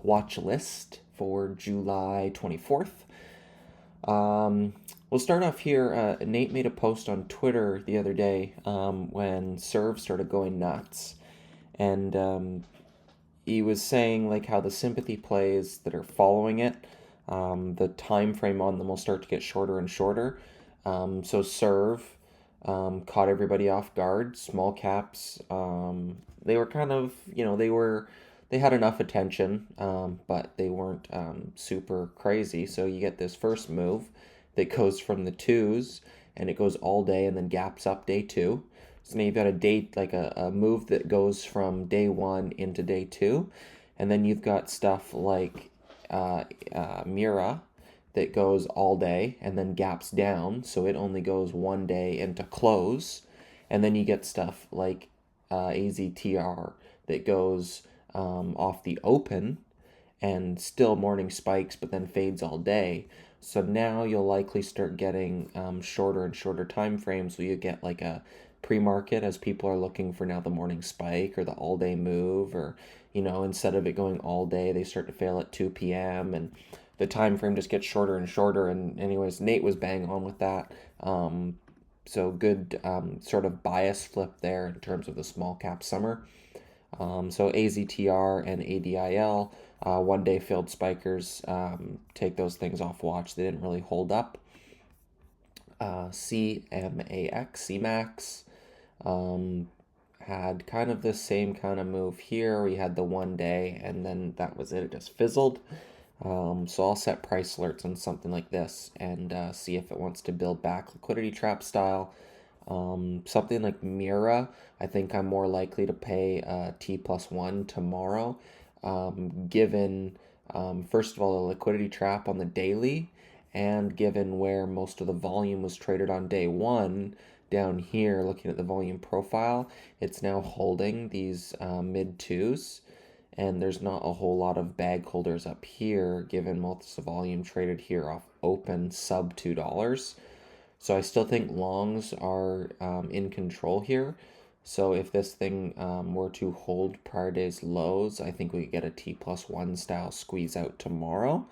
watch list for July 24th. We'll start off here. Nate made a post on Twitter the other day when Serve started going nuts. And he was saying like how the sympathy plays that are following it, the time frame on them will start to get shorter and shorter. So Serve caught everybody off guard. Small caps, they were kind of, they had enough attention, but they weren't super crazy. So you get this first move that goes from the twos and it goes all day and then gaps up day two. So now you've got a date like a move that goes from day one into day two, and then you've got stuff like Mira that goes all day and then gaps down, so it only goes one day into close, and then you get stuff like AZTR that goes off the open and still morning spikes but then fades all day. So now you'll likely start getting shorter and shorter time frames where you get like a pre-market as people are looking for now the morning spike or the all-day move, or instead of it going all day they start to fail at 2 p.m. and the time frame just gets shorter and shorter. And anyways, Nate was bang on with that. So good sort of bias flip there in terms of the small cap summer. So AZTR and ADIL, one day failed spikers, take those things off watch. They didn't really hold up. CMAX, had kind of the same kind of move here. We had the one day and then that was it. It just fizzled. So I'll set price alerts on something like this and see if it wants to build back liquidity trap style. Something like Mira, I think I'm more likely to pay T+1 tomorrow, given, first of all, the liquidity trap on the daily, and given where most of the volume was traded on day one, down here, looking at the volume profile, it's now holding these mid twos, and there's not a whole lot of bag holders up here, given most of the volume traded here off open sub $2. So I still think longs are in control here. So if this thing were to hold prior day's lows, I think we could get a T+1 style squeeze out tomorrow.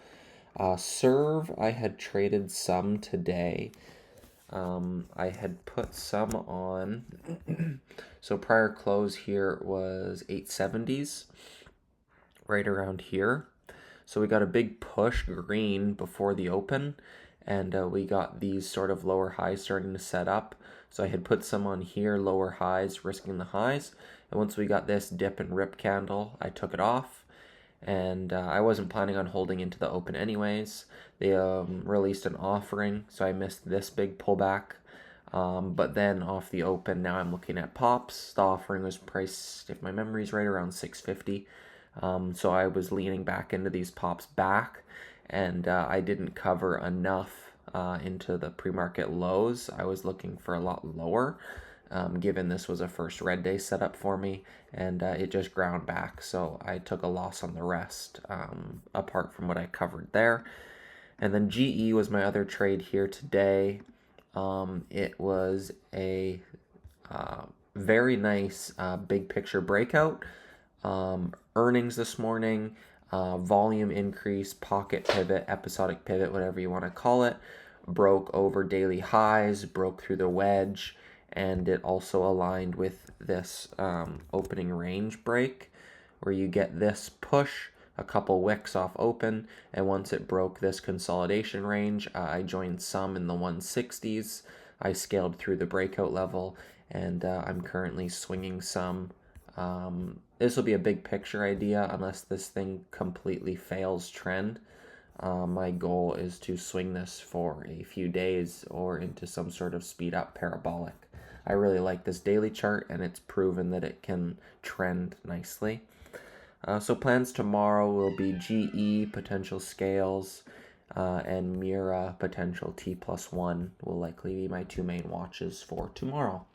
Serve, I had traded some today. I had put some on. So prior close here was 870s, right around here. So we got a big push green before the open, and we got these sort of lower highs starting to set up. So I had put some on here, lower highs, risking the highs. And once we got this dip and rip candle, I took it off. And I wasn't planning on holding into the open anyways. They released an offering, so I missed this big pullback. But then off the open, now I'm looking at pops. The offering was priced, if my memory's right, around 650. So I was leaning back into these pops back, and I didn't cover enough into the pre-market lows. I was looking for a lot lower, given this was a first red day setup for me, and it just ground back. So I took a loss on the rest, apart from what I covered there. And then GE was my other trade here today. It was a very nice big picture breakout. Earnings this morning, volume increase, pocket pivot, episodic pivot, whatever you want to call it, broke over daily highs, broke through the wedge, and it also aligned with this opening range break where you get this push, a couple wicks off open, and once it broke this consolidation range, I joined some in the 160s. I scaled through the breakout level, and I'm currently swinging some. This will be a big picture idea unless this thing completely fails trend. My goal is to swing this for a few days or into some sort of speed up parabolic. I really like this daily chart, and it's proven that it can trend nicely. So plans tomorrow will be GE, potential scales, and Mira, potential T+1 will likely be my two main watches for tomorrow.